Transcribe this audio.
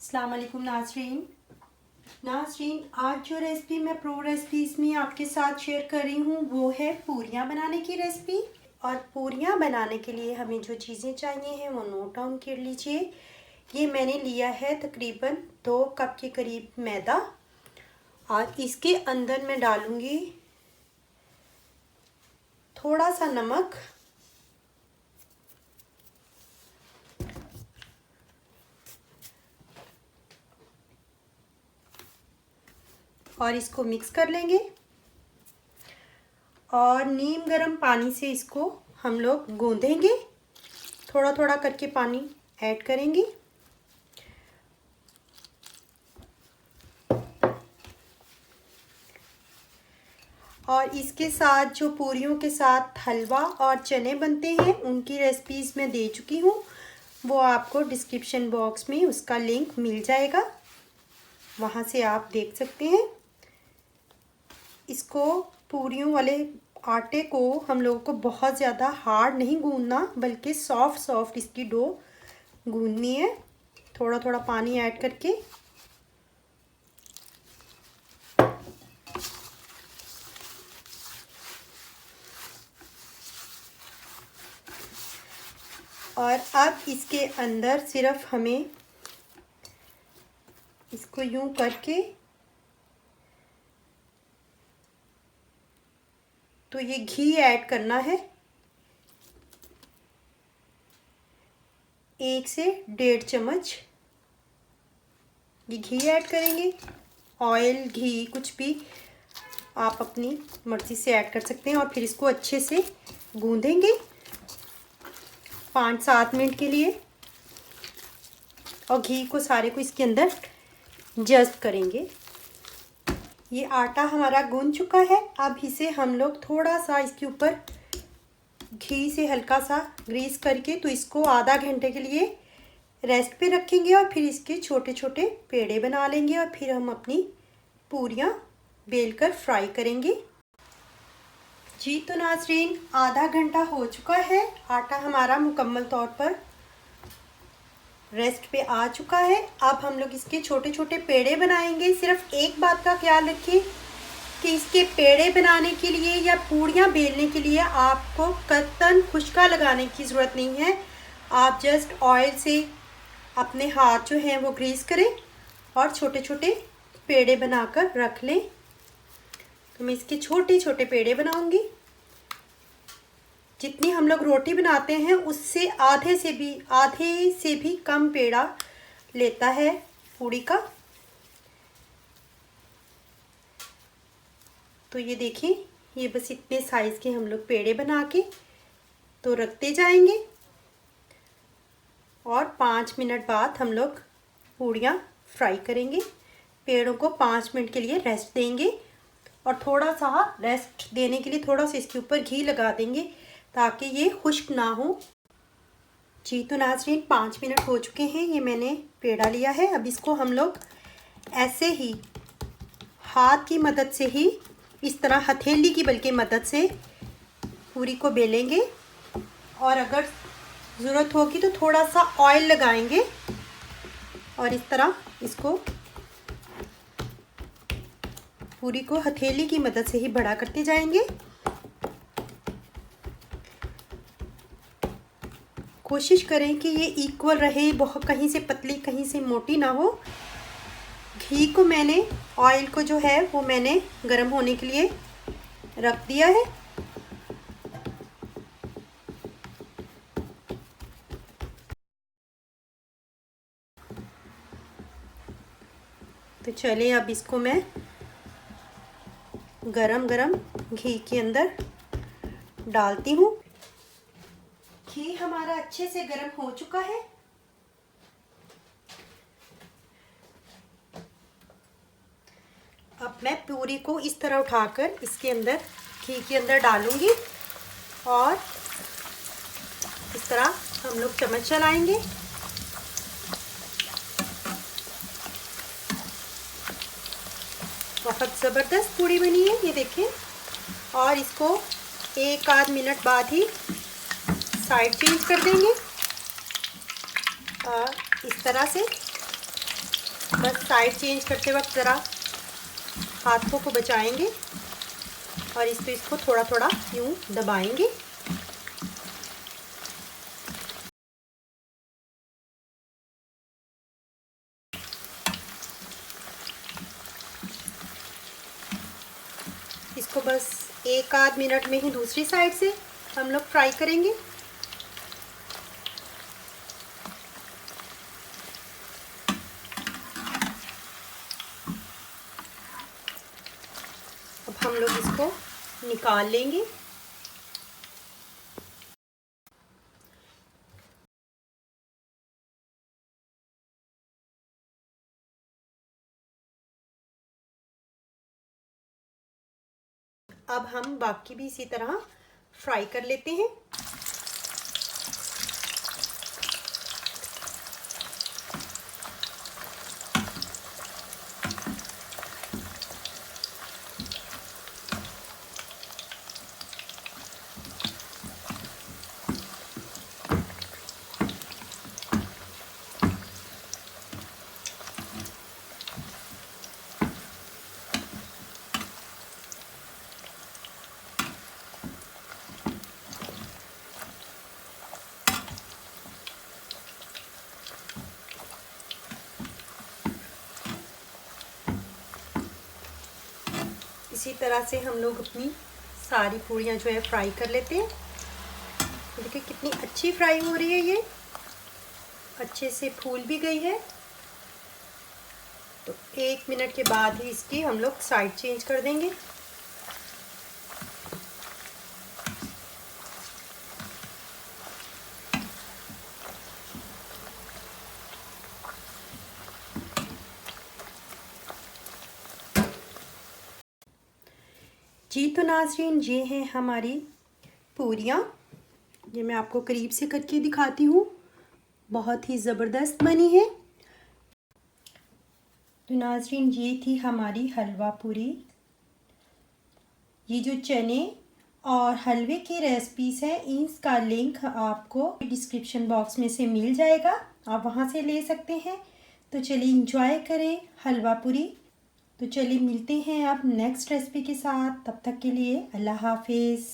अस्सलाम वालेकुम नाज़रीन, आज जो रेसिपी मैं प्रो रेसिपीज़ में आपके साथ शेयर कर रही हूँ वो है पूरियाँ बनाने की रेसिपी। और पूरियाँ बनाने के लिए हमें जो चीज़ें चाहिए हैं वो नोट डाउन कर लीजिए। ये मैंने लिया है तकरीबन 2 कप के करीब मैदा और इसके अंदर मैं डालूँगी थोड़ा सा नमक, और इसको मिक्स कर लेंगे और नीम गर्म पानी से इसको हम लोग गूंदेंगे। थोड़ा थोड़ा करके पानी ऐड करेंगे और इसके साथ जो पूरियों के साथ हलवा और चने बनते हैं उनकी रेसिपीज़ मैं दे चुकी हूँ, वो आपको डिस्क्रिप्शन बॉक्स में उसका लिंक मिल जाएगा, वहाँ से आप देख सकते हैं। इसको पूरियों वाले आटे को हम लोगों को बहुत ज़्यादा हार्ड नहीं गूंदना, बल्कि सॉफ्ट इसकी डो गूंदनी है। थोड़ा थोड़ा पानी ऐड करके और अब इसके अंदर सिर्फ हमें इसको यूं करके तो ये घी ऐड करना है, 1 से 1.5 चम्मच ये घी ऐड करेंगे। ऑयल, घी कुछ भी आप अपनी मर्ज़ी से ऐड कर सकते हैं और फिर इसको अच्छे से गूंदेंगे 5-7 मिनट के लिए और घी को सारे को इसके अंदर जस्ट करेंगे। ये आटा हमारा गूंद चुका है। अब इसे हम लोग थोड़ा सा इसके ऊपर घी से हल्का सा ग्रीस करके तो इसको आधा घंटे के लिए रेस्ट पे रखेंगे और फिर इसके छोटे छोटे पेड़े बना लेंगे और फिर हम अपनी पूरियाँ बेलकर फ्राई करेंगे। जी तो नाज़रीन, आधा घंटा हो चुका है, आटा हमारा मुकम्मल तौर पर रेस्ट पे आ चुका है। अब हम लोग इसके छोटे छोटे पेड़े बनाएंगे। सिर्फ एक बात का ख्याल रखिए कि इसके पेड़े बनाने के लिए या पूड़ियाँ बेलने के लिए आपको कतन खुश्का लगाने की ज़रूरत नहीं है। आप जस्ट ऑयल से अपने हाथ जो हैं वो ग्रीस करें और छोटे छोटे पेड़े बनाकर रख लें। तो मैं इसके छोटे छोटे पेड़े बनाऊंगी। जितनी हम लोग रोटी बनाते हैं उससे आधे से भी कम पेड़ा लेता है पूड़ी का। तो ये देखिए, ये बस इतने साइज़ के हम लोग पेड़े बना के तो रखते जाएंगे और 5 मिनट बाद हम लोग पूड़ियाँ फ्राई करेंगे। पेड़ों को 5 मिनट के लिए रेस्ट देंगे और थोड़ा सा रेस्ट देने के लिए थोड़ा सा इसके ऊपर घी लगा देंगे ताकि ये खुश्क ना हो। जी तो नाज़रीन, 5 मिनट हो चुके हैं। ये मैंने पेड़ा लिया है। अब इसको हम लोग ऐसे ही हाथ की मदद से ही, इस तरह हथेली की बल्कि मदद से पूरी को बेलेंगे और अगर ज़रूरत होगी तो थोड़ा सा ऑयल लगाएंगे और इस तरह इसको पूरी को हथेली की मदद से ही बड़ा करते जाएंगे। कोशिश करें कि ये इक्वल रहे, बहुत कहीं से पतली कहीं से मोटी ना हो। घी को मैंने, ऑयल को जो है वो मैंने गर्म होने के लिए रख दिया है। तो चलिए अब इसको मैं गरम गरम घी के अंदर डालती हूँ। घी हमारा अच्छे से गर्म हो चुका है। अब मैं पूरी को इस तरह उठाकर इसके अंदर, घी के अंदर डालूंगी और इस तरह हम लोग चम्मच चलाएंगे। बहुत ज़बरदस्त पूरी बनी है, ये देखें। और इसको 1-8 मिनट बाद ही साइड चेंज कर देंगे इस तरह से। बस साइड चेंज करते वक्त ज़रा हाथों को बचाएंगे और इसको थोड़ा थोड़ा यूँ दबाएंगे। इसको बस 1 आध मिनट में ही दूसरी साइड से हम लोग फ्राई करेंगे। अब हम लोग इसको निकाल लेंगे। अब हम बाकी भी इसी तरह फ्राई कर लेते हैं। इसी तरह से हम लोग अपनी सारी पूरियाँ जो है फ्राई कर लेते हैं। देखिए कितनी अच्छी फ्राई हो रही है, ये अच्छे से फूल भी गई है। तो 1 मिनट के बाद ही इसकी हम लोग साइड चेंज कर देंगे। जी तो नाज़रीन, ये हैं हमारी पूरियाँ। ये मैं आपको करीब से करके दिखाती हूँ, बहुत ही ज़बरदस्त बनी है। तो नाज़रीन, ये थी हमारी हलवा पूरी। ये जो चने और हलवे की रेसिपीज़ है, इसका लिंक आपको डिस्क्रिप्शन बॉक्स में से मिल जाएगा, आप वहाँ से ले सकते हैं। तो चलिए इंजॉय करें हलवा पूरी। तो चलिए मिलते हैं आप नेक्स्ट रेसिपी के साथ, तब तक के लिए अल्लाह हाफिज़।